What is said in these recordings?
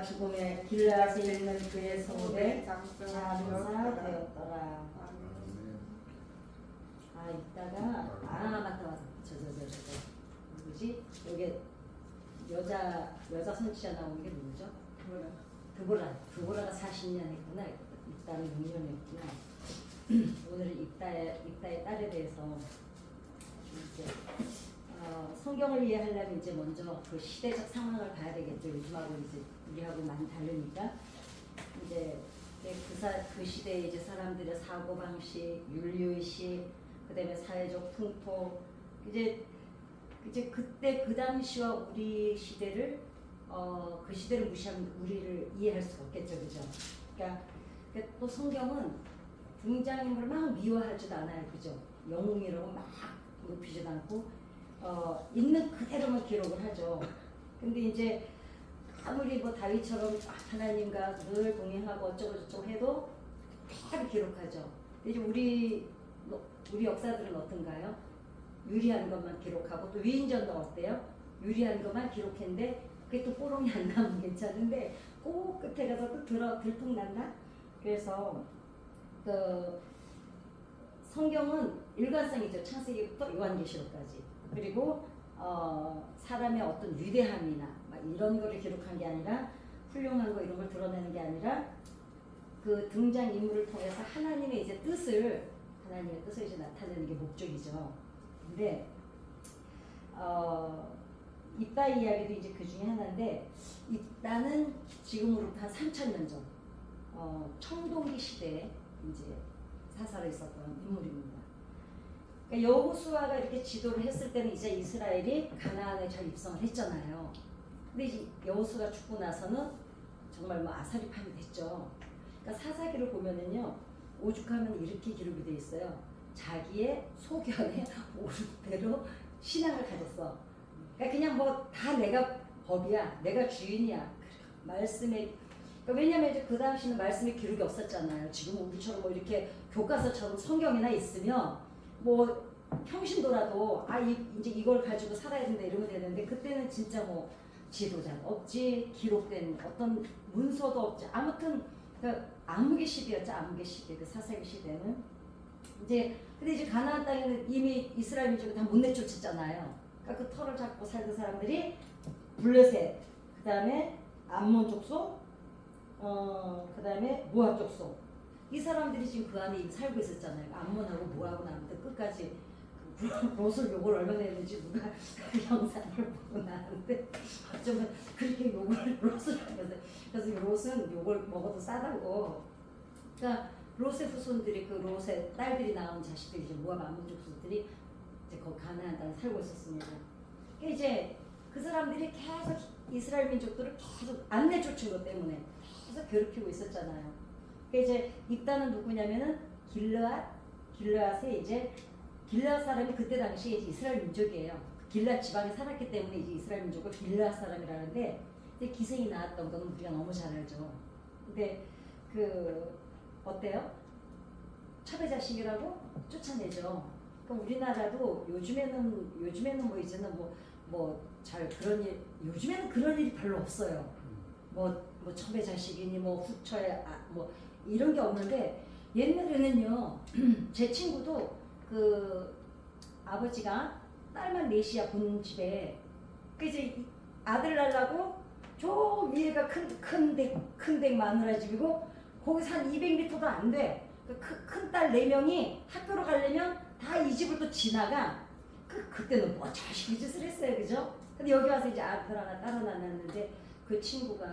죽음에 길라앗에 있는 그의 성읍에 장사 되었더라. 아 이따가 맞다 저 누구지? 여기 여자 선지자 나오는 게 누구죠? 드보라가 40년 했구나. 입다는 6년 했구나. 오늘은 입다의 딸에 대해서 이제 성경을 이해하려면 이제 먼저 그 시대적 상황을 봐야 되겠죠. 요즘하고 이제 우리하고 많이 다르니까 이제 그 시대에 이제 사람들의 사고 방식, 윤리의식, 그다음에 사회적 풍토, 이제 그때 그 당시와 우리 시대를 그 시대를 무시하면 우리를 이해할 수가 없겠죠, 그죠? 그러니까 또 성경은 등장인물을 막 미워하지도 않아요, 그죠? 영웅이라고 막 높이지도 않고 있는 그대로만 기록을 하죠. 근데 이제 아무리 뭐 다윗처럼 하나님과 늘 동행하고 어쩌고 저쩌고 해도 다 기록하죠. 근데 이제 우리 역사들은 어떤가요? 유리한 것만 기록하고 또 위인전도 어때요? 유리한 것만 기록했는데 그게 또 뽀롱이 안 나오면 괜찮은데 꼭 끝에 가서 또 들통난다? 그래서 그 성경은 일관성이죠. 창세기부터 요한계시록까지. 그리고 사람의 어떤 위대함이나 막 이런 거를 기록한 게 아니라 훌륭한 거 이런 걸 드러내는 게 아니라 그 등장 인물을 통해서 하나님의 이제 뜻을 이제 나타내는 게 목적이죠. 근데 입다 이야기도 이제 그 중에 하나인데 입다는 지금으로부터 한 3,000년 전 청동기 시대에 이제 사살을 있었던 인물입니다. 그러니까 여호수아가 이렇게 지도를 했을 때는 이제 이스라엘이 가나안에 잘 입성을 했잖아요. 근데 이제 여호수아가 죽고 나서는 정말 뭐 아사리판이 됐죠. 그러니까 사사기를 보면은요, 오죽하면 이렇게 기록이 돼 있어요. 자기의 소견에 오른 대로 신앙을 가졌어. 그러니까 그냥 뭐 다 내가 법이야, 내가 주인이야. 말씀에 그러니까 왜냐면 이제 그 당시는 말씀의 기록이 없었잖아요. 지금 우리처럼 뭐 이렇게 교과서처럼 성경이나 있으면 뭐 평신도라도 이제 이걸 가지고 살아야 된다 이러면 되는데 그때는 진짜 뭐 지도자가 없지, 기록된 어떤 문서도 없지. 아무튼 그 암흑의 시대였죠. 암흑의 시대, 그 사사기 시대는 이제 근데 이제 가나안 땅에는 이미 이스라엘 민족이 다 못 내쫓았잖아요. 그러니까 그 터를 잡고 살던 사람들이 블레셋, 그 다음에 암몬 족속, 그 다음에 모압 족속. 이 사람들이 지금 그 안에 살고 있었잖아요. 암몬하고 모압은 아무튼 끝까지 롯을 욕을 얼마나 했는지 누가 그 영상을 보고 나는데 어쩌면 그렇게 욕을 롯을 하면서 그래서 롯은 욕을 먹어도 싸다고. 그러니까 롯의 후손들이 그 롯의 딸들이 낳은 자식들이 이제 모압 암몬 족속들이 이제 거기 가나안 땅에 살고 있었습니다. 그러니까 이제 그 사람들이 계속 이스라엘 민족들을 계속 안 내쫓은 것 때문에 계속 괴롭히고 있었잖아요. 그러니까 이제 입다는 누구냐면은 길르앗의 이제 길르앗 사람이 그때 당시에 이제 이스라엘 민족이에요. 길르앗 지방에 살았기 때문에 이제 이스라엘 민족을 길르앗 사람이라는데 이제 기생이 나왔던 거는 우리가 너무 잘 알죠. 근데 그 어때요? 첩의 자식이라고 쫓아내죠. 그러니까 우리나라도 요즘에는 뭐 이제는 뭐 잘 그런 일 요즘에는 그런 일이 별로 없어요. 뭐 첩의 자식이니 뭐 후처의 뭐 이런 게 없는데 옛날에는요. 제 친구도 그 아버지가 딸만 넷이야 본 집에 그 이제 아들 낳으려고 저 위에가 큰 댁 마누라 집이고 거기서 한 200m도 안 돼. 큰 딸 4명이 학교로 가려면 다 이 집을 또 지나가. 그때는 뭐 자식이 짓을 했어요, 그죠? 근데 여기 와서 이제 아들 하나 따로 낳았는데 그 친구가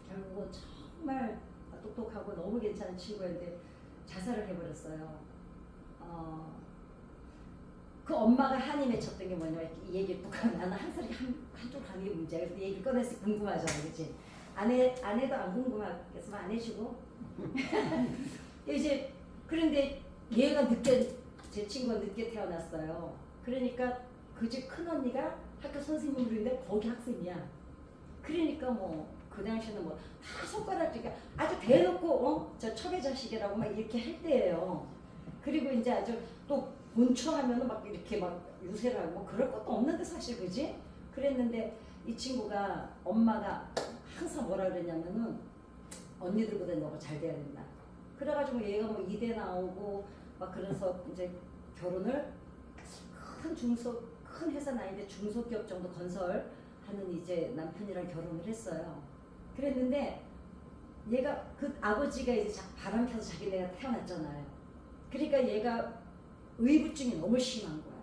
결국은 정말 똑똑하고 너무 괜찮은 친구였는데 자살을 해버렸어요. 그 엄마가 한이 맺혔던 게 뭐냐 이 얘기를 또 나는 항상 한쪽 가는 게 문제야. 그래서 얘기 꺼내서 궁금하잖아, 그렇지? 아내도 안 궁금하겠으면 안 해주고. 이제 그런데 얘가 제 친구가 늦게 태어났어요. 그러니까 그 집 큰 언니가 학교 선생님들인데 거기 학생이야. 그러니까 뭐 그 당시에는 뭐 다 손가락 쥐가 아주 대놓고 저 첩의 자식이라고 막 이렇게 할 때예요. 그리고 이제 아주 또 본처하면은 막 이렇게 막 유세를 하고 뭐 그럴 것도 없는데 사실 그지? 그랬는데 이 친구가 엄마가 항상 뭐라 그랬냐면은 언니들보다 너가 잘 돼야 된다. 그래가지고 얘가 뭐 이대 나오고 막 그래서 이제 결혼을 큰 회사는 아닌데 중소기업 정도 건설하는 이제 남편이랑 결혼을 했어요. 그랬는데 얘가 그 아버지가 이제 바람 펴서 자기네가 태어났잖아요. 그러니까 얘가 의부증이 너무 심한 거야.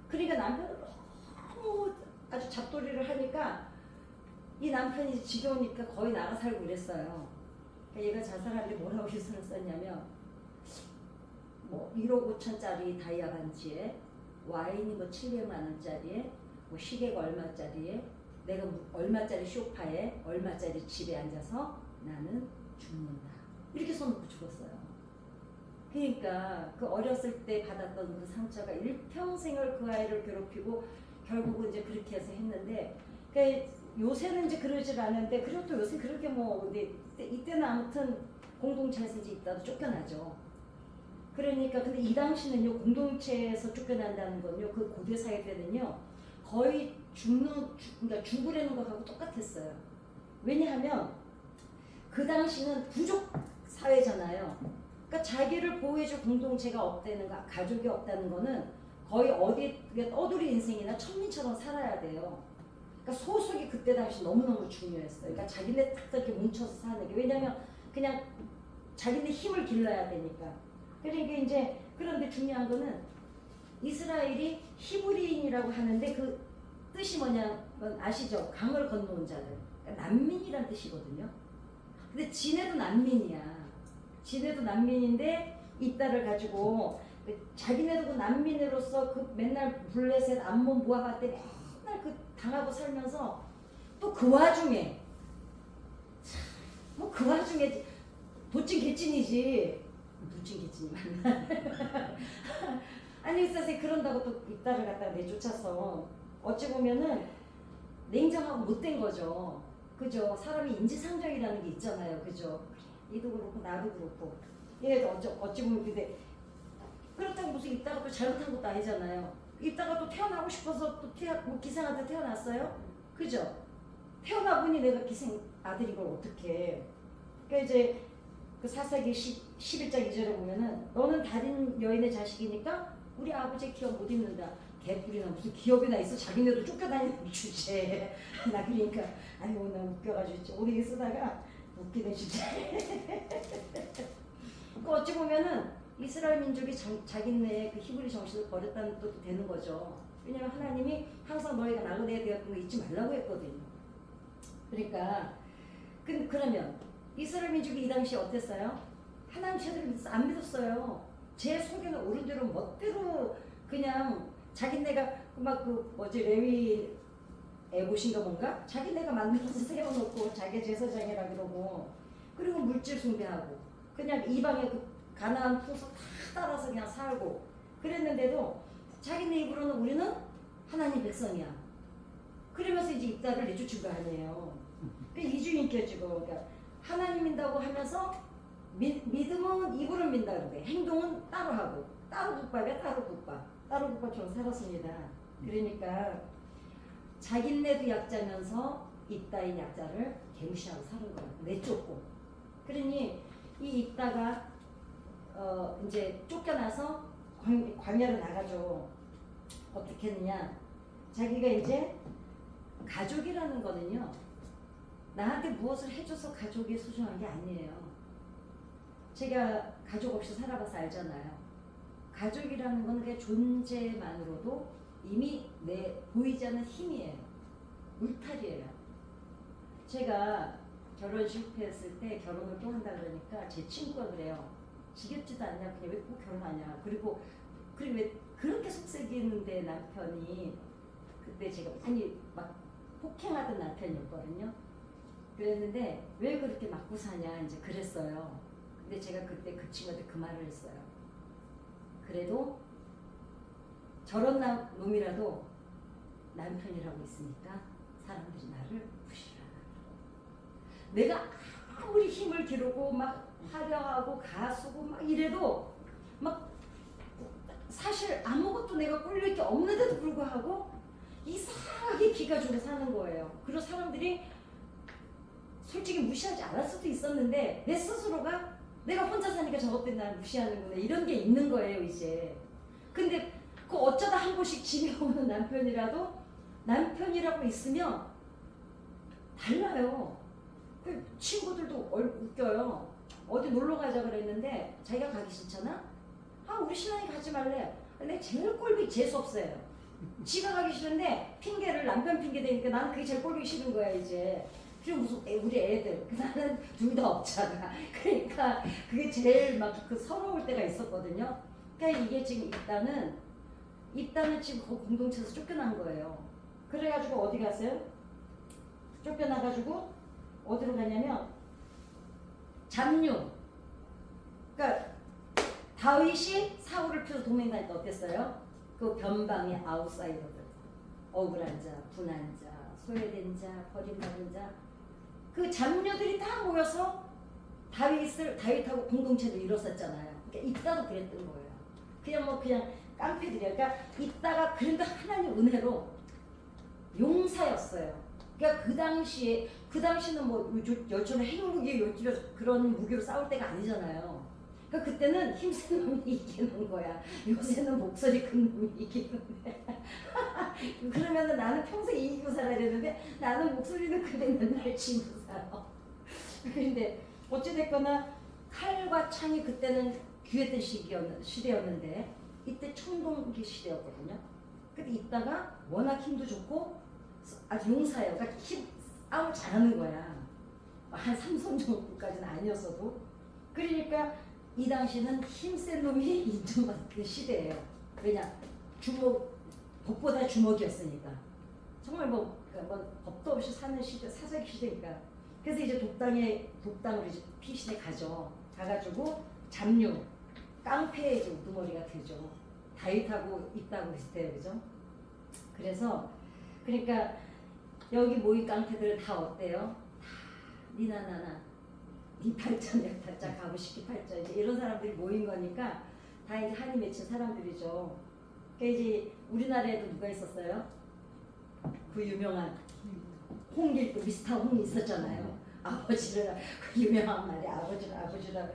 그러니까 남편은 너무 아주 잡돌이를 하니까 이 남편이 지겨우니까 거의 나가 살고 이랬어요. 그러니까 얘가 자살하는데 뭐라고 기사를 썼냐면 뭐 1억 5천짜리 다이아 반지에 와인이 뭐 700만 원짜리에 뭐 시계가 얼마짜리에 내가 얼마짜리 소파에 얼마짜리 집에 앉아서 나는 죽는다. 이렇게 써놓고 죽었어요. 그러니까 그 어렸을 때 받았던 그 상처가 일평생을 그 아이를 괴롭히고 결국은 이제 그렇게 해서 했는데 그러니까 요새는 이제 그러질 않은데 그래도 또 요새 그렇게 뭐 근데 이때는 아무튼 공동체에서 이제 있다도 쫓겨나죠. 그러니까 근데 이 당시는요 공동체에서 쫓겨난다는 건요 그 고대 사회 때는요 거의 그러니까 죽으려는 것하고 똑같았어요. 왜냐하면 그 당시는 부족 사회잖아요. 그러니까 자기를 보호해줄 공동체가 없다는 거, 가족이 없다는 거는 거의 어디 떠돌이 인생이나 천민처럼 살아야 돼요. 그러니까 소속이 그때 당시 너무너무 중요했어요. 그러니까 자기네 딱 이렇게 뭉쳐서 사는 게 왜냐하면 그냥 자기네 힘을 길러야 되니까. 그러니까 이제 그런데 중요한 거는 이스라엘이 히브리인이라고 하는데 그 뜻이 뭐냐면 아시죠? 강을 건너온 자들. 그러니까 난민이란 뜻이거든요. 근데 지네도 난민이야. 지네도 난민인데 이 딸을 가지고 자기네도 그 난민으로서 그 맨날 블레셋 암몬 모압 때 맨날 그 당하고 살면서 또 그 와중에 뭐 그 와중에 도찐 개찐이지 도찐 개찐이 맞나? 아니 글쎄 그런다고 또 이 딸을 갖다가 내쫓아서 어찌 보면은 냉정하고 못된 거죠. 그죠? 사람이 인지상정이라는 게 있잖아요. 그죠? 이도 그렇고 나도 그렇고 얘도 어찌 보면 근데 그렇다고 무슨 이따가 또 잘못한 것도 아니잖아요. 이따가 또 태어나고 싶어서 또 뭐 기생한테 태어났어요? 그죠? 태어나 보니 내가 기생 아들인 걸 어떡해. 그러니까 이제 그 사사기 11장 2절에 보면은 너는 다른 여인의 자식이니까 우리 아버지의 기업 못 입는다. 개뿔이나 무슨 기업이나 있어. 자기네도 쫓겨다니는 주제. 나 그러니까 아이고 나 웃겨가지고 오래 쓰다가 웃기네 진짜. 그 어찌 보면은 이스라엘 민족이 자기네의 그 히브리 정신을 버렸다는 뜻도 되는 거죠. 왜냐면 하나님이 항상 너희가 나그네 되었던 거 잊지 말라고 했거든요. 그러니까 그러면 이스라엘 민족이 이 당시에 어땠어요? 하나님 제대로 안 믿었어요. 제 속에는 옳은 대로 멋대로 그냥 자기네가 막 그 뭐지 레위 애봇인가 뭔가 자기네가 만들어서 세워놓고 자기 제사장이라 그러고 그리고 물질 숭배하고 그냥 이방의 그 가나안 풍속 다 따라서 그냥 살고 그랬는데도 자기네 입으로는 우리는 하나님 백성이야. 그러면서 이제 이 딸을 내쫓은 거 아니에요. 그 이주인격이고 그러니까 하나님 믿다고 하면서 믿음은 입으로 믿는다 그러는데 행동은 따로 하고 따로 국밥이야 따로 국밥 따로 국밥처럼 살았습니다. 그러니까 자기네도 약자면서 이따인 약자를 개무시하고 사는 거야. 내쫓고. 그러니 이 이따가 이제 쫓겨나서 광야로 나가죠. 어떻게 했느냐. 자기가 이제 가족이라는 거는요. 나한테 무엇을 해줘서 가족이 소중한 게 아니에요. 제가 가족 없이 살아봐서 알잖아요. 가족이라는 건 그냥 존재만으로도 이미 내 보이지 않는 힘이에요. 울타리예요. 제가 결혼 실패했을 때 결혼을 또 한다 그러니까 제 친구가 그래요. 지겹지도 않냐? 그냥 왜 꼭 결혼하냐? 그리고 왜 그렇게 속삭이는데 남편이 그때 제가 많이 막 폭행하던 남편이었거든요. 그랬는데 왜 그렇게 맞고 사냐 이제 그랬어요. 근데 제가 그때 그 친구한테 그 말을 했어요. 그래도 저런 놈이라도 남편이라고 있으니까 사람들이 나를 무시하라. 내가 아무리 힘을 기르고 막 화려하고 가수고 막 이래도 막 사실 아무것도 내가 꿀릴 게 없는데도 불구하고 이상하게 기가 죽어 사는 거예요. 그리고 사람들이 솔직히 무시하지 않을 수도 있었는데 내 스스로가 내가 혼자 사니까 저것 때문에 날 무시하는구나 이런 게 있는 거예요 이제. 근데 그 어쩌다 한 번씩 집에 오는 남편이라고 있으면 달라요. 그 친구들도 웃겨요. 어디 놀러 가자 그랬는데 자기가 가기 싫잖아? 아 우리 신랑이 가지 말래. 근데 제일 꼴보기 재수없어요. 지가 가기 싫은데 핑계를 남편 핑계 대니까 나는 그게 제일 꼴보기 싫은 거야 이제. 그리고 무슨 우리 애들 나는 둘 다 없잖아. 그러니까 그게 제일 막 그 서러울 때가 있었거든요. 그러니까 이게 지금 입단은 지금 그 공동체에서 쫓겨난 거예요. 그래가지고 어디 갔어요? 쫓겨나가지고 어디로 가냐면 잡류. 그러니까 다윗이 사울을 펴서 동맹 다닐 때 어땠어요? 그 변방의 아웃사이더들, 억울한 자, 분한 자, 소외된 자, 버림받은 자, 그 잡류들이 다 모여서 다윗하고 공동체를 이뤘었잖아요. 그러니까 이따도 그랬던 거예요. 그냥 깡패들이야. 그러니까 이따가 그런데 하나님 은혜로 용사였어요. 그러니까 그 당시는 뭐 요즘에 핵무기 요즘에 그런 무기로 싸울 때가 아니잖아요. 그러니까 그때는 힘센 놈이 이기는 거야. 요새는 목소리 큰 놈이 이기는데. 그러면은 나는 평생 이기고 살아야 되는데 나는 목소리는 크게 맨날 지고 살아. 그런데 어찌됐거나 칼과 창이 그때는 귀했던 시대였는데 이때 청동기 시대였거든요. 근데 이따가 워낙 힘도 좋고 아주 용사예요. 그러니까 싸움을 잘하는 거야. 한 삼손 정도까지는 아니었어도. 그러니까 이 당시는 힘센 놈이 인정받는 시대예요. 왜냐? 법보다 주먹이었으니까. 정말 뭐 법도 없이 사는 시대, 사사기 시대니까. 그래서 이제 독당으로 이제 피신에 가가지고 잡류, 깡패의 이제 우두머리가 되죠. 다윗하고 있다고 비슷해요, 그죠? 그러니까 여기 모인 깡패들은 다 어때요? 다 니나 나나, 니 팔자 내 팔자 가부시키 팔자 이제 이런 사람들이 모인 거니까 다 이제 한이 맺힌 사람들이죠. 그러니까 이제 우리나라에도 누가 있었어요? 그 유명한 홍길동 미스터 홍 있었잖아요. 아버지를 그 유명한 말이 아버지를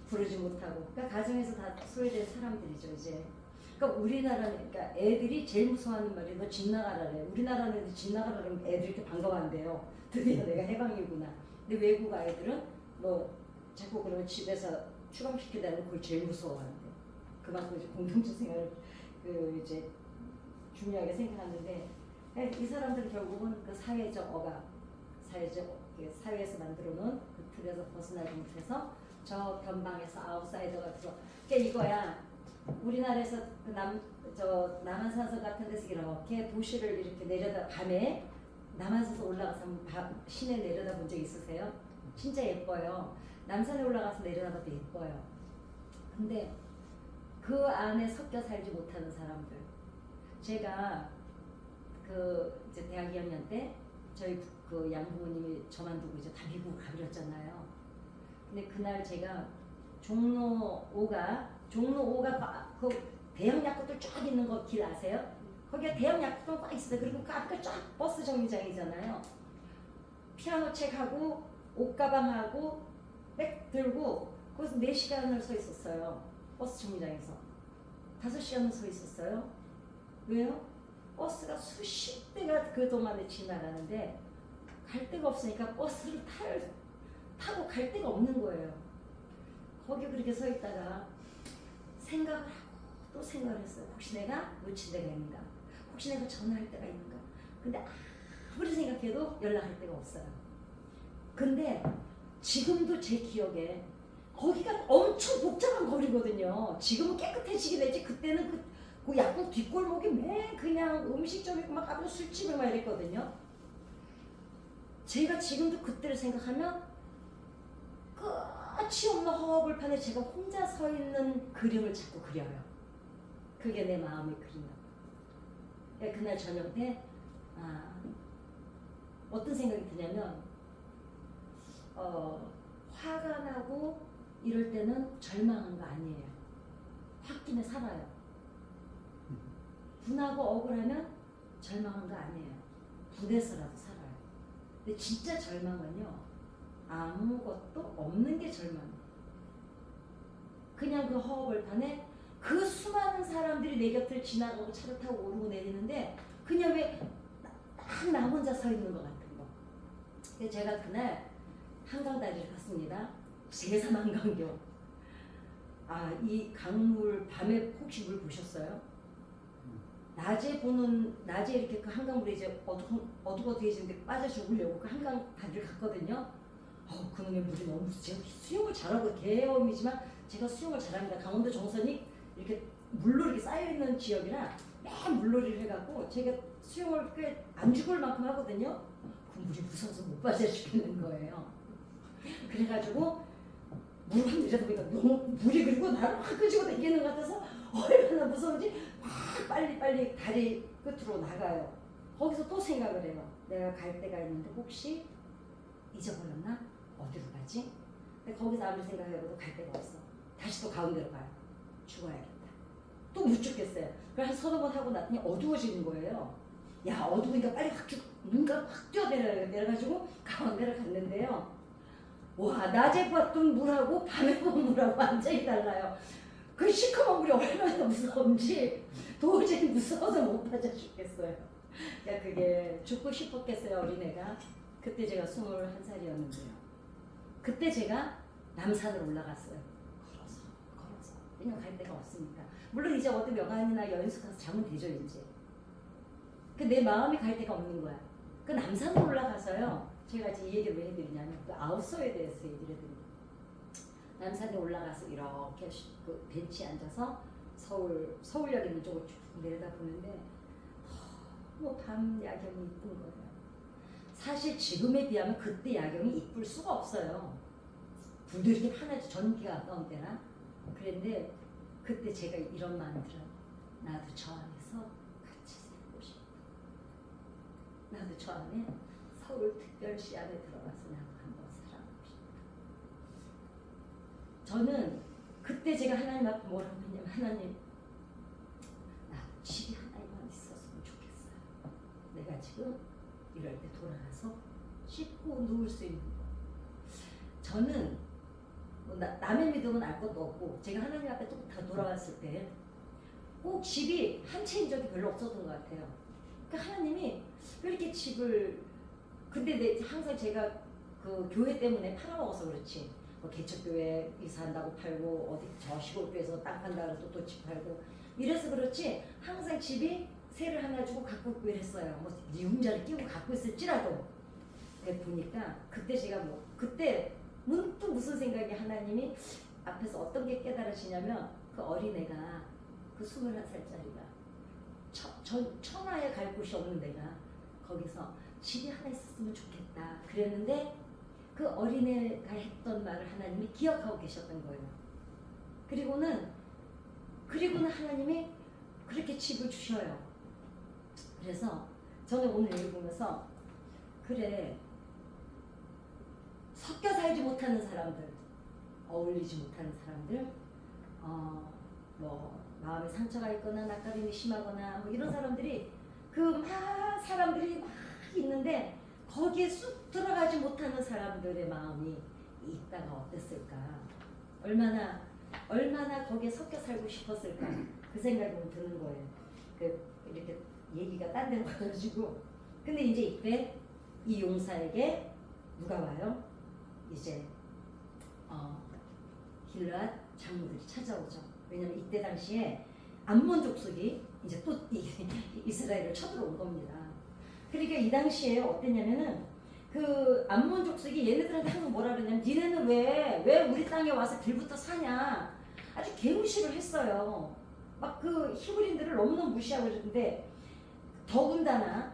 부르지 못하고 그러니까 가정에서 다 소외된 사람들이죠 이제. 그러니까 우리나라는 그러니까 애들이 제일 무서워하는 말이 너 집 나가라래. 우리나라는 집 나가라 그러면 애들이 이렇게 반가워한대요. 드디어 내가 해방이구나. 근데 외국 아이들은 뭐 자꾸 그러면 집에서 추방시키다는 그걸 제일 무서워하는데 그만큼 이제 공동체 생활을 이제 중요하게 생각하는데 이 사람들은 결국은 그 사회적 억압, 사회에서 만들어놓은 그 틀에서 벗어나지 못해서 저 변방에서 아웃사이더가 돼서 그러니까 이거야. 우리나라에서 남한산성 같은 데서 이렇게 도시를 이렇게 내려다 밤에 남한산성 올라가서 시내 내려다 본 적 있으세요? 진짜 예뻐요. 남산에 올라가서 내려다봐도 예뻐요. 근데 그 안에 섞여 살지 못하는 사람들. 제가 이제 대학 2학년 때 저희 그 양부모님이 저만 두고 이제 다 미국을 가버렸잖아요. 근데 그날 제가 종로 5가 그 대형 약국들 쫙 있는 거 길 아세요? 거기에 대형 약국들 꽉 있어요. 그리고 그 앞에 쫙 버스 정류장이잖아요. 피아노 책하고 옷가방하고 백 들고 거기서 4시간을 서 있었어요. 버스 정류장에서 5시간을 서 있었어요. 왜요? 버스가 수십 대가 그 동안에 지나가는데 갈 데가 없으니까 버스를 타고 갈 데가 없는 거예요. 거기 그렇게 서 있다가 생각을 하고 또 생각을 했어요. 혹시 내가 놓칠 때가 있는가? 혹시 내가 전화할 때가 있는가? 근데 아무리 생각해도 연락할 데가 없어요. 근데 지금도 제 기억에 거기가 엄청 복잡한 거리거든요. 지금은 깨끗해지긴 했지 그때는 그 약국 뒷골목이 맨 그냥 음식점 있고 막 아주 술집을 막 이랬거든요. 제가 지금도 그때를 생각하면 끝이 없는 허허벌판에 제가 혼자 서 있는 그림을 자꾸 그려요. 그게 내 마음의 그림이에요. 그러니까 그날 저녁 때 어떤 생각이 드냐면 화가 나고 이럴 때는 절망한 거 아니에요. 홧김에 살아요. 분하고 억울하면 절망한 거 아니에요. 분해서라도 살아요. 근데 진짜 절망은요, 아무것도 없는 게 절망이에요. 그냥 그 허허벌판에 그 수많은 사람들이 내 곁을 지나가고 차를 타고 오르고 내리는데 그냥 왜 딱 나 혼자 서 있는 것 같은 거. 근데 제가 그날 한강다리를 갔습니다. 제3한강교. 이 강물 밤에 혹시 물 보셨어요? 낮에 이렇게 그 한강물에 이제 어둑어둑해지는데 빠져 죽으려고 그 한강 다리를 갔거든요. 그놈의 물이 너무 제가 수영을 잘하고 개엄이지만 제가 수영을 잘합니다. 강원도 정선이 이렇게 물로 이렇게 쌓여 있는 지역이라 맨 물놀이를 해갖고 제가 수영을 꽤 안 죽을 만큼 하거든요. 그 물이 무서워서 못 빠져 죽겠는 거예요. 그래가지고 물 한 내려다 보니까 너무 물이 그리고 나를 확 끄집어 당기는 것 같아서 얼마나 무서운지 막 빨리 다리 끝으로 나가요. 거기서 또 생각을 해요. 내가 갈 데가 있는데 혹시 잊어버렸나? 어디로 가지? 근데 거기서 아무리 생각해봐도 갈 데가 없어. 다시 또 가운데로 가요. 죽어야겠다. 또 못 죽겠어요. 그래서 한 서너 번 하고 났더니 어두워지는 거예요. 야, 어두우니까 빨리 눈가 확 뛰어내려가지고 가운데를 갔는데요. 와, 낮에 봤던 물하고 밤에 본 물하고 완전히 달라요. 그 시커먼 물이 얼마나 무서운지 도저히 무서워서 못 빠져 죽겠어요. 야, 그게 죽고 싶었겠어요, 어린애가. 그때 제가 21살이었는데요. 그때 제가 남산으로 올라갔어요. 걸어서. 그냥 갈 데가 없으니까. 물론 이제 어디 명안이나 여인숙 가서 자면 되죠, 이제. 내 마음이 갈 데가 없는 거야. 그 남산으로 올라가서요. 제가 지금 이 얘기를 왜 해드리냐면 그 아웃서에 대해서 얘기를 해드립니다. 남산에 올라가서 이렇게 그 벤치에 앉아서 서울역 있는 쪽을 쭉 내려다 보는데 너무 밤 야경이 이쁜 거예요. 사실 지금에 비하면 그때 야경이 이쁠 수가 없어요. 불도 이렇게 하나지 전기가 아까운 때나. 그런데 그때 제가 이런 마음이 들어요. 나도 저 안에서 같이 살고 싶다. 나도 저 안에 서울특별시 안에 들어가서 나도 한번 살아보고 싶다. 저는 그때 제가 하나님 앞에 뭐라고 했냐면 하나님, 나 집이 하나님만 있었으면 좋겠어요. 내가 지금 이럴 때 돌아가서 씻고 누울 수 있는 거. 저는 뭐 남의 믿음은 알 것도 없고 제가 하나님 앞에 또 다 돌아왔을 때 꼭 집이 한 채인 적이 별로 없었던 것 같아요. 그러니까 하나님이 왜 이렇게 집을 근데 항상 제가 그 교회 때문에 팔아먹어서 그렇지 뭐 개척교회 이사한다고 팔고 어디 저 시골교회에서 땅 판다 그래서 또 집 팔고 이래서 그렇지 항상 집이 세를 하나 주고 갖고 있고 이랬어요. 뭐 네 융자를 끼고 갖고 있을지라도. 보니까 그때 제가 그때 문득 무슨 생각이 하나님이 앞에서 어떤 게 깨달으시냐면 그 어린애가 그 21살짜리가 천하에 갈 곳이 없는 내가 거기서 집이 하나 있었으면 좋겠다 그랬는데 그 어린애가 했던 말을 하나님이 기억하고 계셨던 거예요. 그리고는 하나님이 그렇게 집을 주셔요. 그래서 저는 오늘 읽으면서 그래 섞여 살지 못하는 사람들, 어울리지 못하는 사람들, 뭐 마음에 상처가 있거나 낯가림이 심하거나 뭐 이런 사람들이 사람들이 막 있는데 거기에 쑥 들어가지 못하는 사람들의 마음이 있다가 어땠을까? 얼마나 거기에 섞여 살고 싶었을까? 그 생각이 드는 거예요. 이렇게 얘기가 딴 데로 가가지고 근데 이제 이때 이 용사에게 누가 와요? 이제 길르앗 장로들이 찾아오죠. 왜냐면 이때 당시에 암몬 족속이 이제 또 이스라엘을 쳐들어온 겁니다. 그러니까 이 당시에 어땠냐면은 그 암몬 족속이 얘네들한테 항상 뭐라 그러냐면 니네는 왜 우리 땅에 와서 들부터 사냐 아주 개무시를 했어요. 막 그 히브리인들을 너무너무 무시하고 그랬는데 더군다나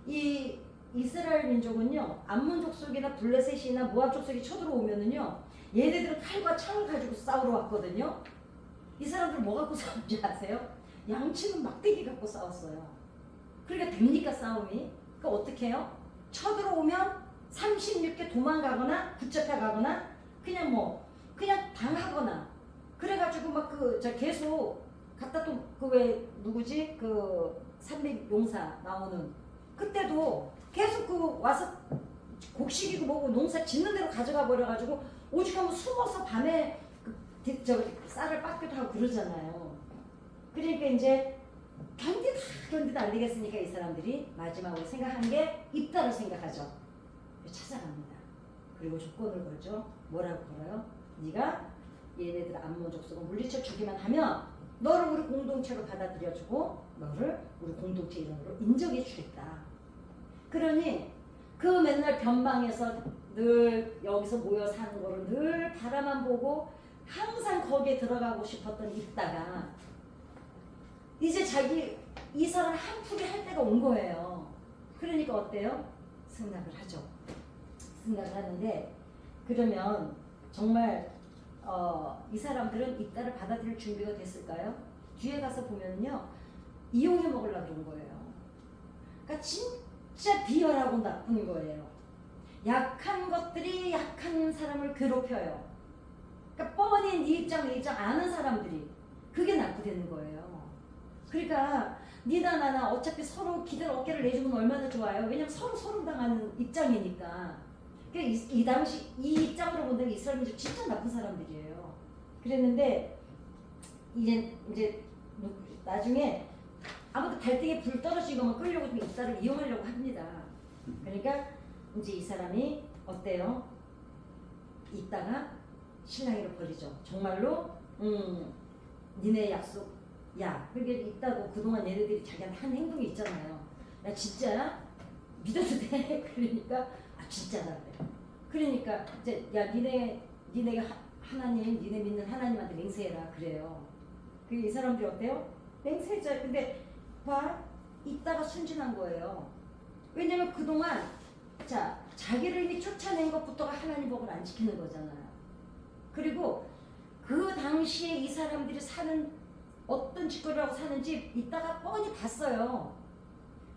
이 이스라엘 민족은요 암몬 족속이나 블레셋이나 모압 족속이 쳐들어오면은요 얘네들은 칼과 창을 가지고 싸우러 왔거든요. 이 사람들 뭐 갖고 싸운지 아세요? 양치는 막대기 갖고 싸웠어요. 그러니까 됩니까 싸움이? 그러니까 어떻게 해요? 쳐들어오면 36개 도망가거나 붙잡혀 가거나 그냥 당하거나 그래가지고 막 계속 갖다 또 왜 누구지? 그 300 용사 나오는 그때도 계속 와서 곡식이고 뭐고 농사 짓는 대로 가져가 버려가지고 오죽하면 숨어서 밤에 쌀을 빻기도 하고 그러잖아요. 그러니까 이제 견디다 안 되겠으니까 이 사람들이 마지막으로 생각한 게 입다를 생각하죠. 찾아갑니다. 그리고 조건을 걸죠. 뭐라고 걸어요? 네가 얘네들 암몬 족속을 물리쳐 주기만 하면 너를 우리 공동체로 받아들여주고 너를 우리 공동체 이름으로 인정해 주겠다. 그러니 그 맨날 변방에서 늘 여기서 모여 사는 거를 늘 바라만 보고 항상 거기에 들어가고 싶었던 입다가 이제 자기 이 사람 한풀이 할 때가 온 거예요. 그러니까 어때요? 승낙을 하죠. 승낙을 하는데 그러면 정말 이 사람들은 입다를 받아들일 준비가 됐을까요? 뒤에 가서 보면요 이용해 먹으려고 온 거예요. 그러니까 진짜 비열하고 나쁜 거예요. 약한 것들이 약한 사람을 괴롭혀요. 그러니까 뻔히 네 입장 내 입장 아는 사람들이 그게 나쁘다는 거예요. 그러니까 니나 나나 어차피 서로 기댈 어깨를 내주면 얼마나 좋아요. 왜냐면 서로 당하는 입장이니까. 그러니까 이 당시 이 입장으로 본다면 이스라엘민족 진짜 나쁜 사람들이에요. 그랬는데 이제 나중에 아무튼 발등에 불 떨어진 것만 끌려고 좀 입사를 이용하려고 합니다. 그러니까 이제 이 사람이 어때요? 있다가 신랑이를 버리죠. 정말로 니네 약속 야 그게 있다고 그동안 얘네들이 자기한테 한 행동이 있잖아요. 나 진짜야? 믿어도 돼? 그러니까 아 진짜다 그래. 그러니까 이제 야 니네가 하나님 니네 믿는 하나님한테 맹세해라 그래요. 그 이 사람들이 어때요? 맹세자. 근데 봐 있다가 순진한 거예요. 왜냐면 그동안 자기를 이미 쫓아낸 것부터가 하나님 법을 안 지키는 거잖아요. 그리고 그 당시에 이 사람들이 사는 어떤 짓거리를 하고 사는지 이따가 뻔히 봤어요.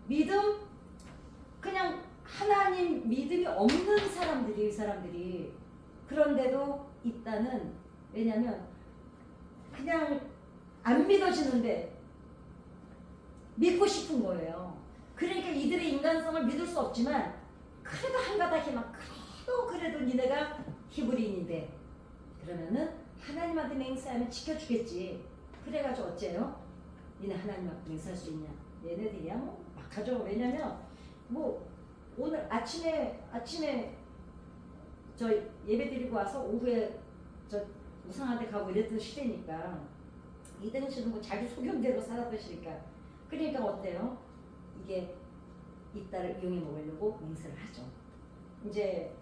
믿음 그냥 하나님 믿음이 없는 사람들이 이 사람들이 그런데도 있다는 왜냐면 그냥 안 믿어지는데 믿고 싶은 거예요. 그러니까 이들의 인간성을 믿을 수 없지만 그래도 한가닥 희망 그래도 니네가 히브리인인데 그러면은 하나님한테 맹세하면 지켜주겠지. 그래가지고 어째요? 니네 하나님한테 맹세할 수 있냐? 얘네들이야 뭐 막 하죠. 왜냐면 뭐 오늘 아침에 저 예배 드리고 와서 오후에 저 우상한테 가고 이랬던 시대니까 이때는 지금 뭐 자기 소견대로 살았던 시니까 그러니까 어때요? 이게 이따를 이용해 먹으려고 맹세를 하죠. 이제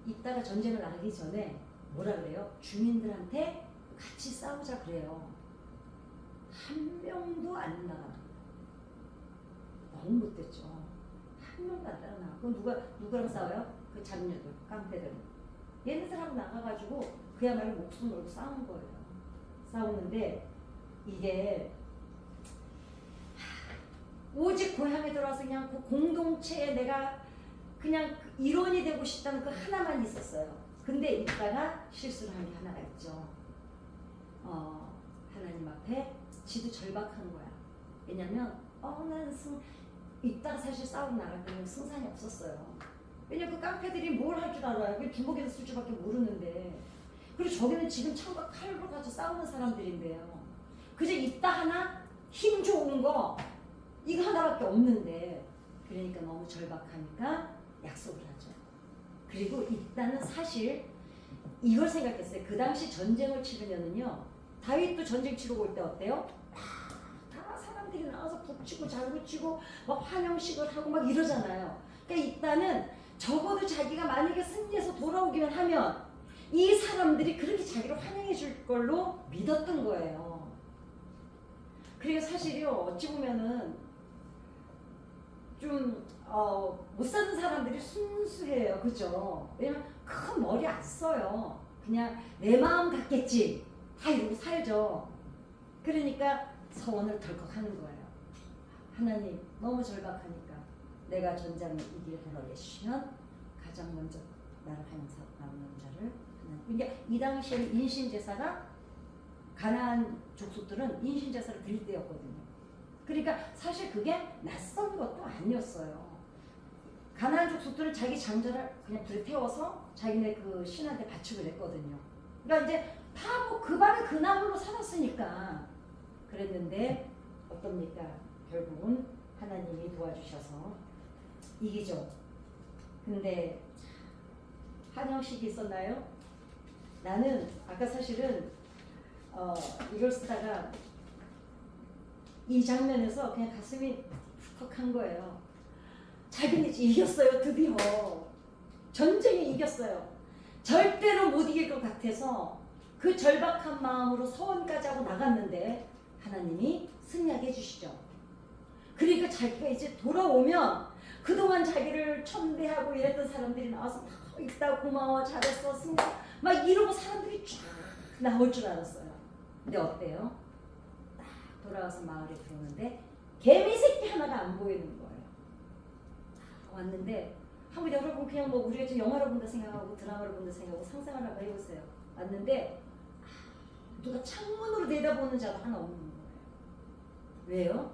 이따가 전쟁을 나가기 전에 뭐라 그래요? 주민들한테 같이 싸우자 그래요. 한 명도 안 나갑니다. 너무 못됐죠. 한 명도 안 나가. 그럼 누구랑 싸워요? 그 잡녀들, 깡패들. 얘네들하고 나가가지고 그야말로 목숨 걸고 싸우는 거예요. 싸우는데 이게 오직 고향에 들어와서 그냥 그 공동체에 내가 그냥 일원이 되고 싶다는 그 하나만 있었어요. 근데 이따가 실수를 한 게 하나가 있죠. 하나님 앞에 지도 절박한 거야. 왜냐면 나는 이따가 사실 싸우고 나갈 때는 승산이 없었어요. 왜냐면 그 깡패들이 뭘 할 줄 알아요. 그 주먹에서 쓸 줄밖에 모르는데. 그리고 저기는 지금 창과 칼로 가지고 싸우는 사람들인데요. 그저 이따 하나 힘 좋은 거 이거 하나밖에 없는데 그러니까 너무 절박하니까 약속을 하죠. 그리고 이따는 사실 이걸 생각했어요. 그 당시 전쟁을 치르면은요. 다윗도 전쟁 치르고 올 때 어때요? 다 사람들이 나와서 북치고 잘붙이고 막 환영식을 하고 막 이러잖아요. 그러니까 이따는 적어도 자기가 만약에 승리해서 돌아오기만 하면 이 사람들이 그렇게 자기를 환영해 줄 걸로 믿었던 거예요. 그리고 사실요 어찌 보면은 좀 못 사는 사람들이 순수해요. 그죠? 왜냐면 큰 머리 안 써요. 그냥 내 마음 같겠지. 다 이러고 살죠. 그러니까 서원을 덜컥 하는 거예요. 하나님 너무 절박하니까 내가 전장에 이기게 돌아오게 해주시면 가장 먼저 나를 하면서 남은 자를 그러니까 이 당시에는 인신제사가 가나안 족속들은 인신제사를 드릴 때였거든요. 그러니까 사실 그게 낯선 것도 아니었어요. 가나안 족속들은 자기 장자를 그냥 불에 태워서 자기네 그 신한테 바치고 그랬거든요. 그러니까 이제 다 뭐 그 밤에 그 나물로 살았으니까 그랬는데 어떻습니까? 결국은 하나님이 도와주셔서 이기죠. 근데 한영식이 있었나요? 나는 아까 사실은 이걸 쓰다가 이 장면에서 그냥 가슴이 욱욱한 거예요. 자기는 이제 이겼어요. 드디어 전쟁에 이겼어요. 절대로 못 이길 것 같아서 그 절박한 마음으로 서원까지 하고 나갔는데 하나님이 승리하게 해주시죠. 그러니까 자기가 이제 돌아오면 그동안 자기를 천대하고 이랬던 사람들이 나와서 막 있다 고마워 잘했어 승리 막 이러고 사람들이 쫙 나올 줄 알았어요. 근데 어때요? 딱 돌아와서 마을에 들어오는데 개미 새끼 하나가 안 보이는 거예요. 왔는데 한번 여러분 그냥 뭐 우리가 지금 영화를 본다 생각하고 드라마를 본다 생각하고 상상을 한번 해보세요. 왔는데 누가 창문으로 내다보는 자도 하나 없는 거예요. 왜요?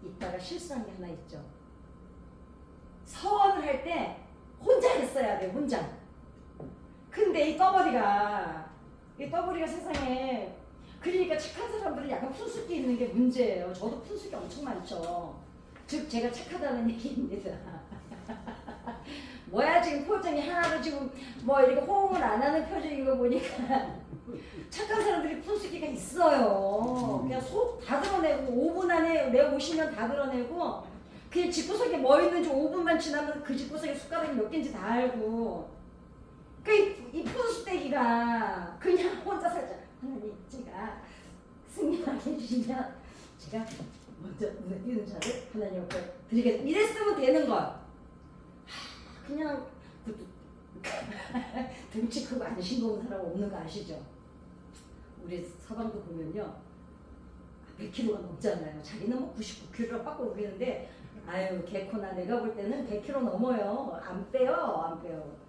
이따가 실수한 게 하나 있죠. 서원을 할 때 혼자 했어야 돼. 혼자. 근데 이 떠버리가 세상에 그러니까 착한 사람들은 약간 푼숙이 있는 게 문제예요. 저도 푼숙이 엄청 많죠. 즉 제가 착하다는 얘기입니다. 뭐야 지금 표정이 하나도 지금 뭐 이렇게 호응을 안 하는 표정인 거 보니까 착한 사람들이 푼숙이가 있어요. 그냥 속 다 드러내고 5분 안에 내 오시면 다 드러내고 그냥 집구석에 뭐 있는지 5분만 지나면 그 집구석에 숟가락이 몇 개인지 다 알고 이 푼숙대기가 그냥 혼자 살자. 하나님 제가 승리하게 해주시면 제가 먼저 눈에 띄는 자를 하나님 앞에 드리겠습니다. 이랬으면 되는 것. 그냥 등치 크고 안 싱거운 사람 없는 거 아시죠? 우리 서방도 보면요 100kg가 넘잖아요. 자기는 뭐 99kg라고 빠꾸 그러는데 아유 개코나 내가 볼 때는 100kg 넘어요. 안 빼요.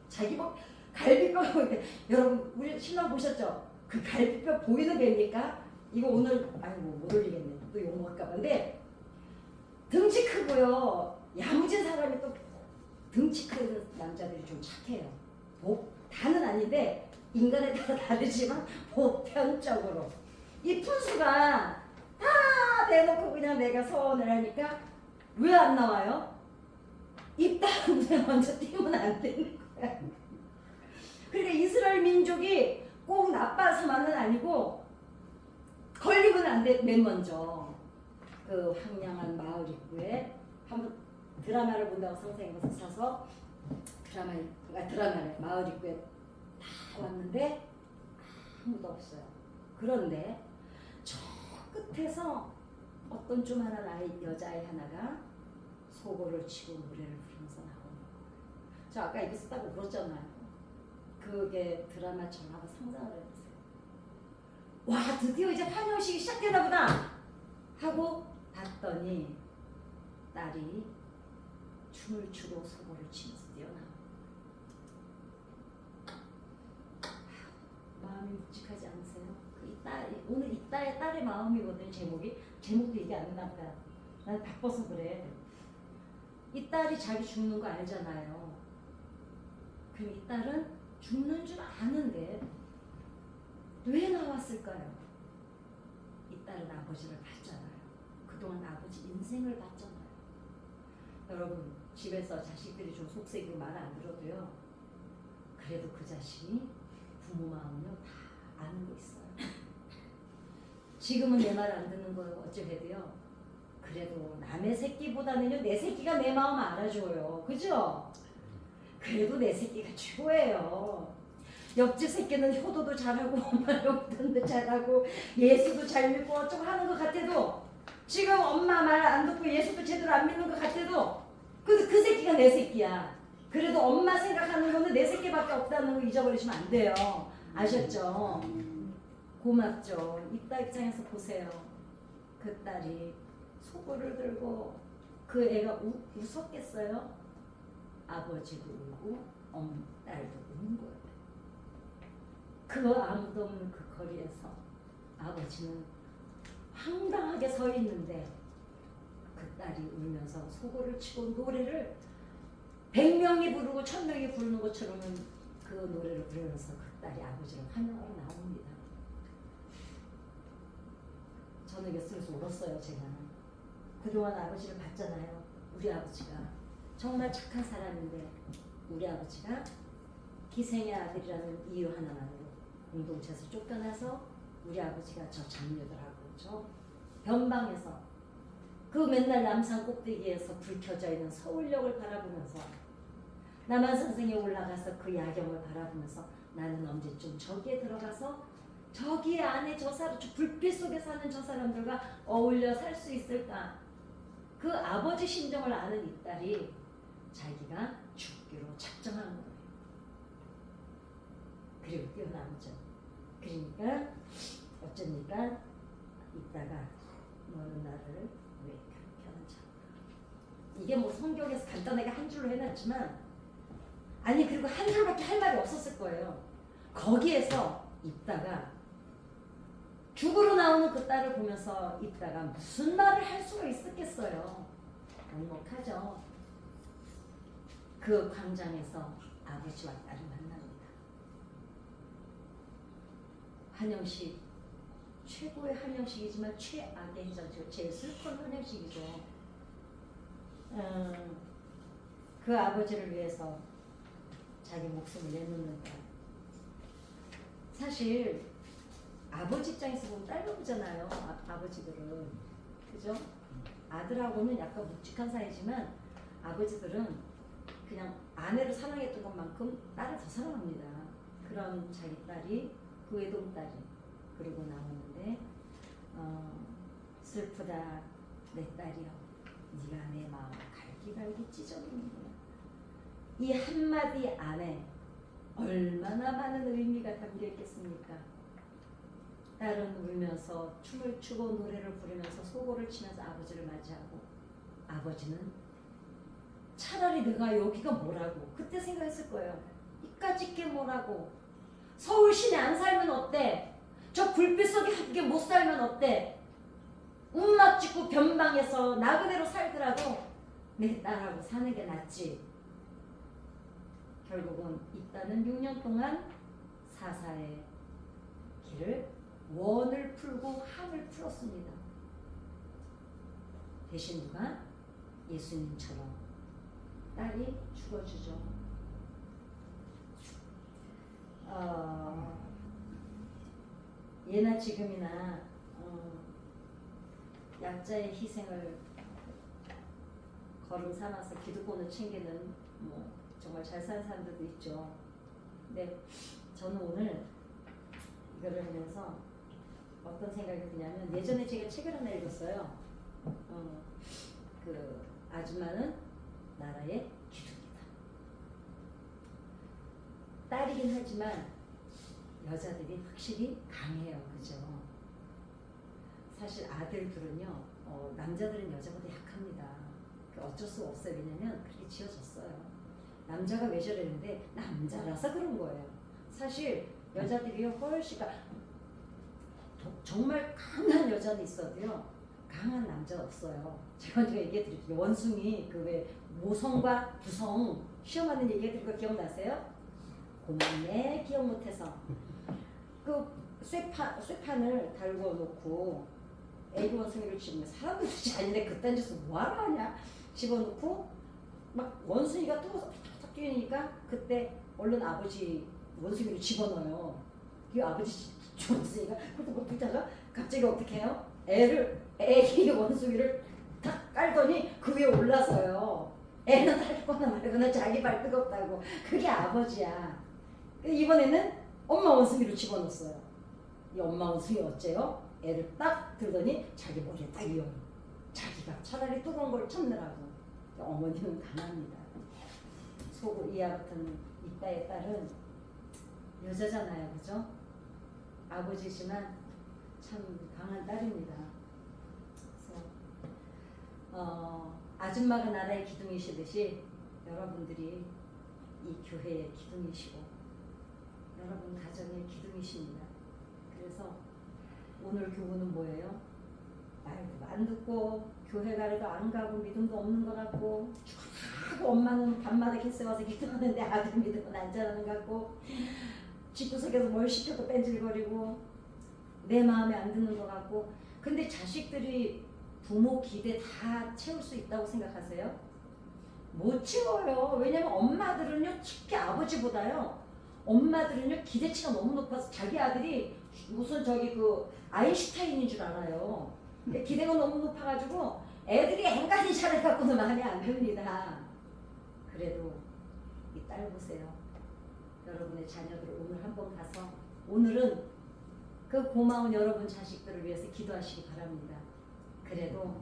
자기 뭐 갈비뼈 보이는데 여러분 우리 신랑 보셨죠? 그 갈비뼈 보이는 배입니까? 이거 오늘 아이고 못 올리겠네. 또 욕먹을까 봐. 근데 등치 크고요. 야무진 사람이 또 등치 큰 남자들이 좀 착해요. 다는 아닌데 인간에 따라 다르지만 보편적으로 이 푼수가 다 대놓고 그냥 내가 서원을 하니까 왜 안 나와요? 입 다물에 먼저 띄우면 안 되는 거야. 그러니까 이스라엘 민족이 꼭 나빠서만은 아니고 걸리면 안 돼. 맨 먼저 그 황량한 마을 입구에 한번 드라마를 본다고 상상해서 사서 드라마를 마을 입구에 다 왔는데 아무도 없어요. 그런데 저 끝에서 어떤 조만한 여자아이 하나가 소고를 치고 노래를 부르면서 나오는 거예요. 저 아까 이거 썼다고 그랬잖아요. 그게 드라마처럼 한번 상상을 해보세요. 와 드디어 이제 환영식이 시작되나 보다 하고 봤더니 딸이 춤을 추고 소고를 치면서 뛰어나와. 마음이 묵직하지 않으세요? 오늘 이 딸의 마음이거든요. 제목도 얘기 안 했나 보다. 난 바빠서 그래. 이 딸이 자기 죽는 거 알잖아요. 그럼 이 딸은 죽는 줄 아는데 왜 나왔을까요? 이 딸은 아버지를 봤잖아요. 그동안 아버지 인생을 봤잖아요. 여러분 집에서 자식들이 좀 속색이고 말 안 들어도요. 그래도 그 자식이 부모 마음을요 다 아는 거 있어요. 지금은 내 말 안 듣는 거예요. 어쩌해도요. 그래도 남의 새끼보다는요 내 새끼가 내 마음 알아줘요. 그죠? 그래도 내 새끼가 최고예요. 옆집 새끼는 효도도 잘하고 엄마 용돈도 잘하고 예수도 잘 믿고 어쩌고 하는 것 같아도 지금 엄마 말 안 듣고 예수도 제대로 안 믿는 것 같아도 그 새끼가 내 새끼야. 그래도 엄마 생각하는 거는 내 새끼밖에 없다는 거 잊어버리시면 안 돼요. 아셨죠? 고맙죠. 이 딸 입장에서 보세요. 그 딸이 소고를 들고 그 애가 웃었겠어요? 아버지도 울고 딸도 우는 거예요. 그 아무도 없는 그 거리에서 아버지는 황당하게 서 있는데 그 딸이 울면서 소고를 치고 노래를 100명이 부르고 1000명이 부르는 것처럼 그 노래를 부르면서 그 딸이 아버지를 환영하러 나옵니다. 저는 곁에서 울었어요. 제가 그동안 아버지를 봤잖아요. 우리 아버지가 정말 착한 사람인데 우리 아버지가 기생의 아들이라는 이유 하나만으로 공동체에서 쫓겨나서 우리 아버지가 저 장녀들하고 저 변방에서 그 맨날 남산 꼭대기에서 불 켜져 있는 서울역을 바라보면서 남한산성에 올라가서 그 야경을 바라보면서 나는 언제쯤 저기에 들어가서 저기 안에 저 사람, 저 불빛 속에 사는 저 사람들과 어울려 살 수 있을까? 그 아버지 심정을 아는 이 딸이 자기가 죽기로 작정한 거예요. 그리고 뛰어나오죠. 그러니까 어쩌니까 이따가 너는 나를 왜 그렇게 하는지. 이게 뭐 성경에서 간단하게 한 줄로 해놨지만 아니 그리고 한 줄밖에 할 말이 없었을 거예요. 거기에서 있다가 죽으러 나오는 그 딸을 보면서 있다가 무슨 말을 할 수가 있었겠어요. 먹먹하죠. 그 광장에서 아버지와 딸을 만납니다. 환영식, 최고의 환영식이지만 최악의 해자죠. 제일 슬픈 환영식이죠. 그 아버지를 위해서 자기 목숨을 내놓는다. 사실 아버지 입장에서 보면 딸로 보잖아요. 아버지들은 그죠? 아들하고는 약간 묵직한 사이지만 아버지들은 그냥 아내를 사랑했던 것만큼 딸을 더 사랑합니다. 그런 자기 딸이 그 외동딸이 그러고 나오는데 슬프다 내 딸이여 네가 내 마음을 갈기갈기 찢어버리는구나. 이 한마디 안에 얼마나 많은 의미가 담겨 있겠습니까? 딸은 울면서 춤을 추고 노래를 부르면서 소고를 치면서 아버지를 맞이하고 아버지는 차라리 내가 여기가 뭐라고 그때 생각했을 거예요. 이까짓 게 뭐라고 서울 시내 안 살면 어때? 저 불빛 속에 함께 못 살면 어때? 움막 짓고 변방에서 나그네로 살더라도 내 딸하고 사는 게 낫지. 결국은 있다는 6년 동안 사사의 길을 원을 풀고 한을 풀었습니다. 대신 누가? 예수님처럼 딸이 죽어주죠. 예나 지금이나 약자의 희생을 걸음 삼아서 기득권을 챙기는 뭐 정말 잘 사는 사람들도 있죠. 근데 저는 오늘 이거를 하면서 어떤 생각이 드냐면 예전에 제가 책을 하나 읽었어요. 그 아줌마는 나라의 기둥이다. 딸이긴 하지만 여자들이 확실히 강해요. 그죠? 사실 아들들은요 남자들은 여자보다 약합니다. 어쩔 수 없어요. 왜냐면 그렇게 지어졌어요. 남자가 왜 저러는데 남자라서 그런 거예요. 사실 여자들이요 훨씬 정말 강한 여자는 있어도요 강한 남자 없어요. 제가 얘기해드릴게요. 원숭이 그 왜 모성과 부성 시험하는 얘기해드린 거 기억나세요? 고맙네 기억 못해서 그 쇠판을 달고 놓고 애기 원숭이를 집으면 사람들 진짜 아닌데 그딴 짓을 뭐하러 하냐 집어넣고 막 원숭이가 탁탁 뛰니까 그때 얼른 아버지 원숭이를 집어넣어요. 그 아버지 원숭이가 그것도 못 뛰다가 갑자기 어떻게 해요? 애기 원숭이를 탁 깔더니 그 위에 올라서요. 애는 탈거나 말거나 자기 발 뜨겁다고. 그게 아버지야. 이번에는 엄마 원숭이를 집어넣었어요. 이 엄마 원숭이 어째요? 애를 딱 들더니 자기 머리에 딱 이어요. 자기가 차라리 뜨거운 걸 참느라고. 어머니는 강합니다. 이와 같은 이따의 딸은 여자잖아요. 그죠? 아버지지만 참 강한 딸입니다. 그래서 아줌마가 나라의 기둥이시듯이 여러분들이 이 교회의 기둥이시고 여러분 가정의 기둥이십니다. 그래서 오늘 교훈은 뭐예요? 말도 안 듣고 교회 가래도 안 가고 믿음도 없는 것 같고 하고 엄마는 밤마다 캐스 와서 기도하는데 아들 믿음은 안 자라는 것 같고 집구석에서 뭘 시켜도 뺀질거리고 내 마음에 안 드는 것 같고. 근데 자식들이 부모 기대 다 채울 수 있다고 생각하세요? 못 채워요. 왜냐면 엄마들은요 특히 아버지보다요 엄마들은요 기대치가 너무 높아서 자기 아들이 무슨 저기 그 아인슈타인인 줄 알아요. 기대가 너무 높아가지고 애들이 앵간히 잘해갖고는 마음에 안 듭니다. 그래도 이 딸 보세요. 여러분의 자녀들 오늘 한번 가서 오늘은 그 고마운 여러분 자식들을 위해서 기도하시기 바랍니다. 그래도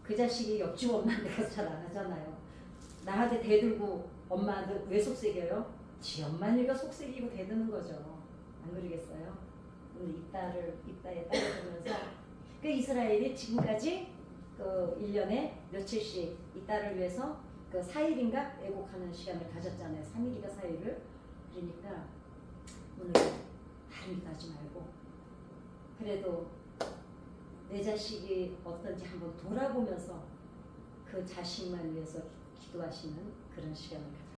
그 자식이 옆집 엄마한테 가서 잘 안 하잖아요. 나한테 대들고 엄마한테 왜 속삭여요? 지 엄마니까 속삭이고 대드는 거죠. 안 그러겠어요? 오늘 이따에 딸을 보면서 그 이스라엘이 지금까지 그 1년에 며칠씩 이 딸을 위해서 그 4일인가 애곡하는 시간을 가졌잖아요. 3일인가 4일을. 그러니까 오늘 다른 기도하지 말고 그래도 내 자식이 어떤지 한번 돌아보면서 그 자식만 위해서 기도하시는 그런 시간을